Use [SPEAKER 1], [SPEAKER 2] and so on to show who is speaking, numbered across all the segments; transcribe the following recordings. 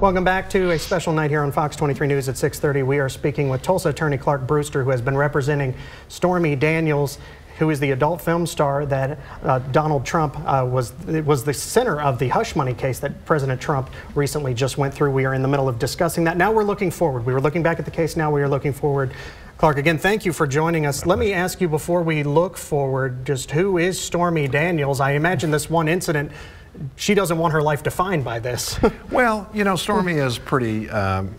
[SPEAKER 1] Welcome back to a special night here on Fox 23 News at 6:30. We are speaking with Tulsa Attorney Clark Brewster, who has been representing Stormy Daniels, who is the adult film star that Donald Trump was the center of the hush money case that President Trump recently just went through. We are in the middle of discussing that. Now we're looking forward. We were looking back at the case. Now we are looking forward. Clark, again, thank you for joining us. Let me ask you before we look forward, just who is Stormy Daniels? I imagine this one incident, she doesn't want her life defined by this.
[SPEAKER 2] Well, you know, Stormy is a pretty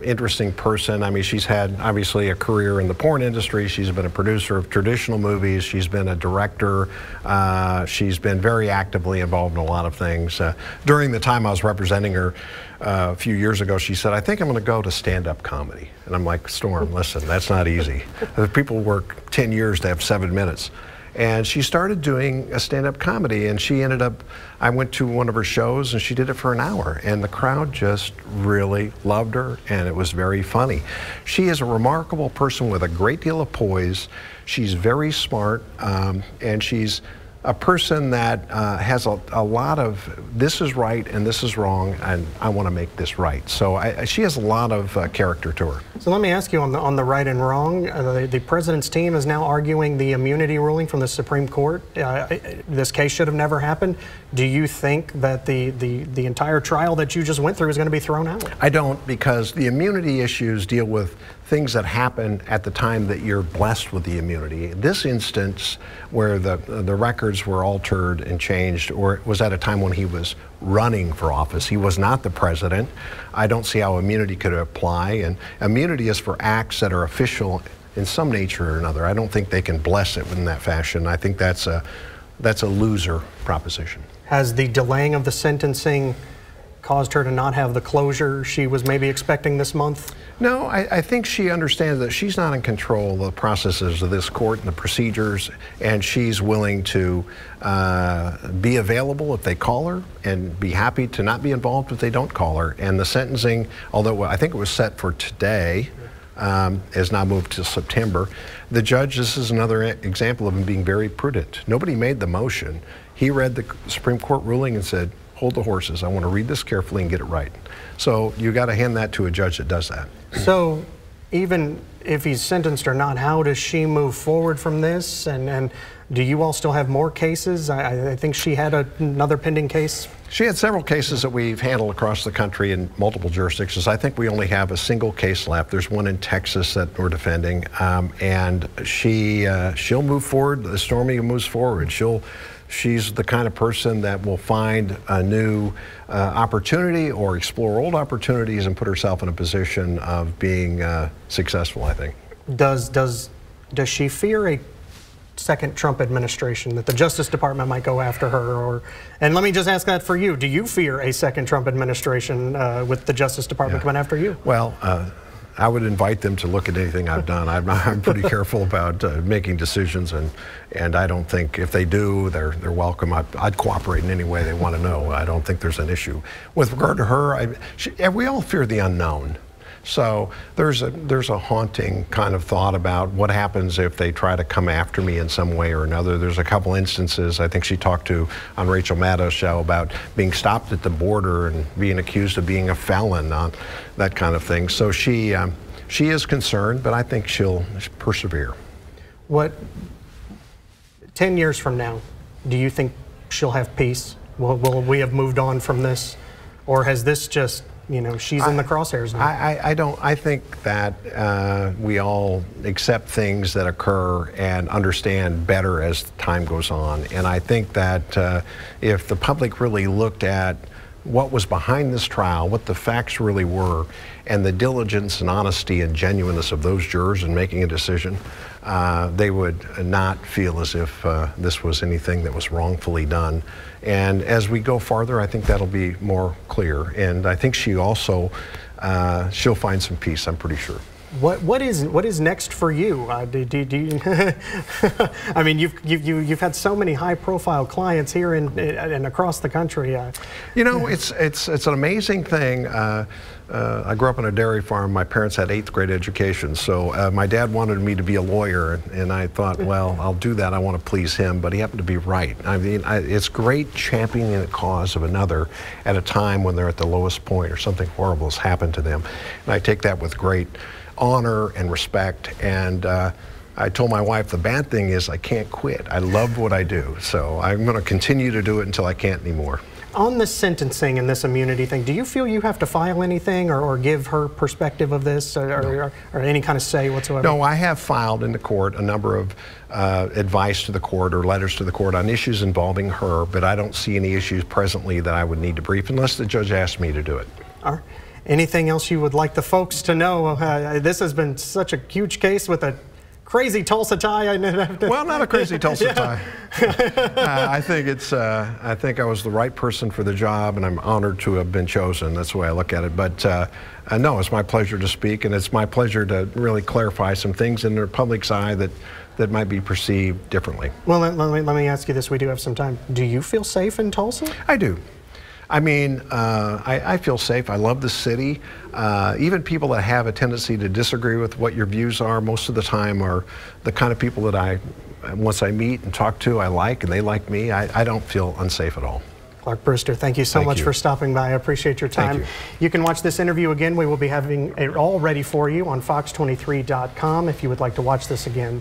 [SPEAKER 2] interesting person. I mean, she's had obviously a career in the porn industry. She's been a producer of traditional movies. She's been a director. She's been very actively involved in a lot of things. During the time I was representing her a few years ago, she said, I think I'm going to go to stand-up comedy. And I'm like, Storm, listen, that's not easy. People work 10 years to have 7 minutes. And she started doing a stand-up comedy, and she ended up, I went to one of her shows and she did it for an hour, and the crowd just really loved her, and it was very funny. She is a remarkable person with a great deal of poise. She's very smart, and she's a person that has a lot of this is right and this is wrong, and I want to make this right. So she has a lot of character to her.
[SPEAKER 1] So let me ask you on the right and wrong. The president's team is now arguing the immunity ruling from the Supreme Court. This case should have never happened. Do you think that the entire trial that you just went through is going to be thrown out?
[SPEAKER 2] I don't, because the immunity issues deal with things that happen at the time that you're blessed with the immunity. This instance, where the records were altered and changed, or it was at a time when he was running for office. He was not the president. I don't see how immunity could apply, and immunity is for acts that are official in some nature or another. I don't think they can bless it in that fashion. I think that's a loser proposition.
[SPEAKER 1] Has the delaying of the sentencing caused her to not have the closure she was maybe expecting this month?
[SPEAKER 2] No, I think she understands that she's not in control of the processes of this court and the procedures, and she's willing to be available if they call her and be happy to not be involved if they don't call her. And the sentencing, although I think it was set for today, is now moved to September. The judge, this is another example of him being very prudent. Nobody made the motion. He read the Supreme Court ruling and said, hold the horses. I want to read this carefully and get it right. So you got to hand that to a judge that does that.
[SPEAKER 1] So even if he's sentenced or not, how does she move forward from this? And do you all still have more cases? I think she had another pending case.
[SPEAKER 2] She had several cases that we've handled across the country in multiple jurisdictions. I think we only have a single case left. There's one in Texas that we're defending, and she'll move forward. The Stormy moves forward. She's the kind of person that will find a new opportunity or explore old opportunities and put herself in a position of being successful, I think.
[SPEAKER 1] Does she fear a second Trump administration, that the Justice Department might go after her? And let me just ask that for you. Do you fear a second Trump administration with the Justice Department coming after you?
[SPEAKER 2] Well, I would invite them to look at anything I've done. I'm pretty careful about making decisions, and I don't think if they do, they're welcome. I'd cooperate in any way they want to know. I don't think there's an issue. With regard to her, we all fear the unknown. So there's a haunting kind of thought about what happens if they try to come after me in some way or another. There's a couple instances I think she talked to on Rachel Maddow's show about being stopped at the border and being accused of being a felon, that kind of thing. So she is concerned, but I think she'll persevere.
[SPEAKER 1] 10 years from now, do you think she'll have peace? Will we have moved on from this, or has this just, you know, she's in the crosshairs now?
[SPEAKER 2] I think that we all accept things that occur and understand better as time goes on. And I think that if the public really looked at what was behind this trial, what the facts really were, and the diligence and honesty and genuineness of those jurors in making a decision, they would not feel as if this was anything that was wrongfully done. And as we go farther, I think that'll be more clear. And I think she also, she'll find some peace, I'm pretty sure.
[SPEAKER 1] What is next for you? Do you I mean, you've had so many high-profile clients here and across the country.
[SPEAKER 2] You know, it's an amazing thing. I grew up on a dairy farm. My parents had 8th grade education, so my dad wanted me to be a lawyer, and I thought, well, I'll do that. I want to please him, but he happened to be right. I mean, it's great championing the cause of another at a time when they're at the lowest point or something horrible has happened to them, and I take that with great honor and respect. And I told my wife the bad thing is I can't quit. I love what I do, so I'm going to continue to do it until I can't anymore.
[SPEAKER 1] On the sentencing and this immunity thing, do you feel you have to file anything or give her perspective of this or any kind of say whatsoever?
[SPEAKER 2] No, I have filed in the court a number of advice to the court or letters to the court on issues involving her, but I don't see any issues presently that I would need to brief unless the judge asks me to do it.
[SPEAKER 1] All right. Anything else you would like the folks to know? This has been such a huge case with a crazy Tulsa tie.
[SPEAKER 2] Well, not a crazy Tulsa tie. I think I was the right person for the job, and I'm honored to have been chosen. That's the way I look at it. But no, it's my pleasure to speak, and it's my pleasure to really clarify some things in the public's eye that might be perceived differently.
[SPEAKER 1] Well, let me ask you this. We do have some time. Do you feel safe in Tulsa?
[SPEAKER 2] I do. I mean, I feel safe. I love the city. Even people that have a tendency to disagree with what your views are, most of the time are the kind of people that once I meet and talk to, I like, and they like me. I don't feel unsafe at all.
[SPEAKER 1] Clark Brewster, thank you so much for stopping by. I appreciate your time. You can watch this interview again. We will be having it all ready for you on Fox23.com if you would like to watch this again.